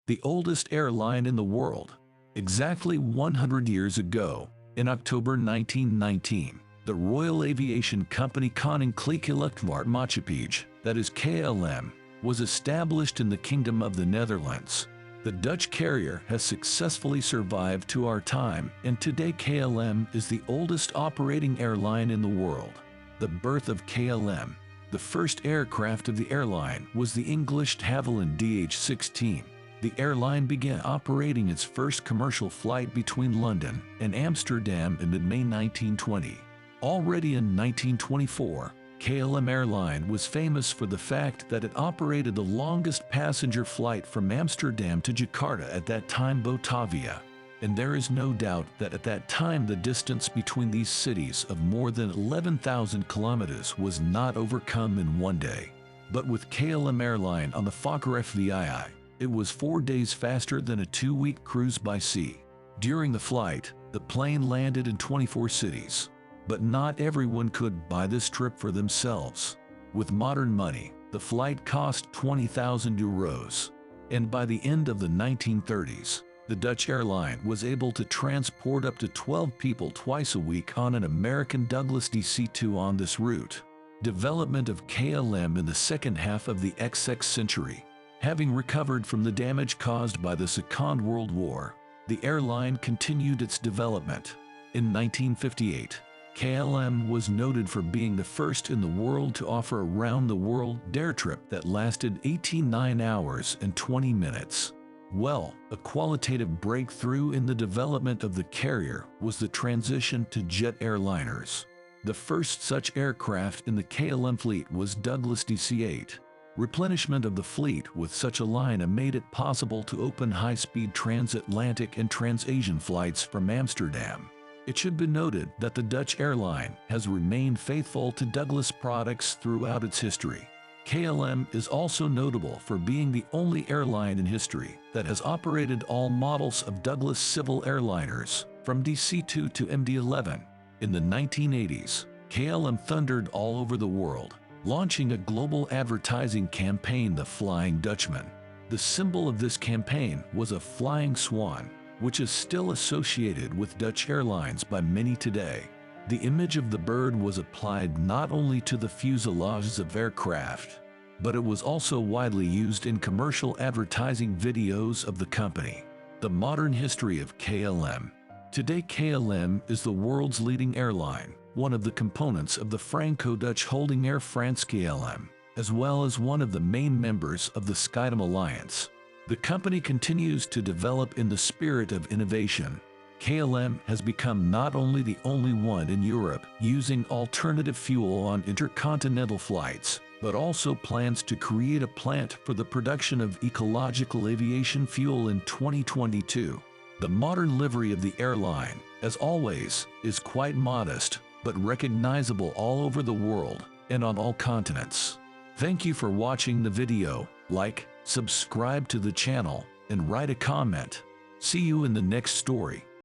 the oldest airline in the world. Exactly 100 years ago, in October 1919, the Royal Aviation Company Koninklijke Luchtvaart Maatschappij, that is KLM, was established in the Kingdom of the Netherlands. The Dutch carrier has successfully survived to our time, and today KLM is the oldest operating airline in the world. The birth of KLM. The first aircraft of the airline was the English De Havilland DH-16. The airline began operating its first commercial flight between London and Amsterdam in mid-May 1920. Already in 1924, KLM Airline was famous for the fact that it operated the longest passenger flight from Amsterdam to Jakarta, at that time Botavia. And there is no doubt that at that time the distance between these cities of more than 11,000 kilometers was not overcome in one day. But with KLM Airline on the Fokker FVII, it was 4 days faster than a 2-week cruise by sea. During the flight, the plane landed in 24 cities. But not everyone could buy this trip for themselves. With modern money, the flight cost 20,000 euros. And by the end of the 1930s, the Dutch airline was able to transport up to 12 people twice a week on an American Douglas DC-2 on this route. Development of KLM in the second half of the XX century. Having recovered from the damage caused by the Second World War, the airline continued its development. In 1958, KLM was noted for being the first in the world to offer a round-the-world air trip that lasted 89 hours and 20 minutes. Well, a qualitative breakthrough in the development of the carrier was the transition to jet airliners. The first such aircraft in the KLM fleet was Douglas DC-8. Replenishment of the fleet with such a line made it possible to open high-speed transatlantic and trans-Asian flights from Amsterdam. It should be noted that the Dutch airline has remained faithful to Douglas products throughout its history. KLM is also notable for being the only airline in history that has operated all models of Douglas civil airliners, from DC-2 to MD-11. In the 1980s, KLM thundered all over the world, launching a global advertising campaign, The Flying Dutchman. The symbol of this campaign was a flying swan, which is still associated with Dutch airlines by many today. The image of the bird was applied not only to the fuselages of aircraft, but it was also widely used in commercial advertising videos of the company. The modern history of KLM. Today KLM is the world's leading airline, one of the components of the Franco-Dutch holding Air France KLM, as well as one of the main members of the Skyteam Alliance. The company continues to develop in the spirit of innovation. KLM has become not only the only one in Europe using alternative fuel on intercontinental flights, but also plans to create a plant for the production of ecological aviation fuel in 2022. The modern livery of the airline, as always, is quite modest, but recognizable all over the world and on all continents. Thank you for watching the video. Like, subscribe to the channel, and write a comment. See you in the next story.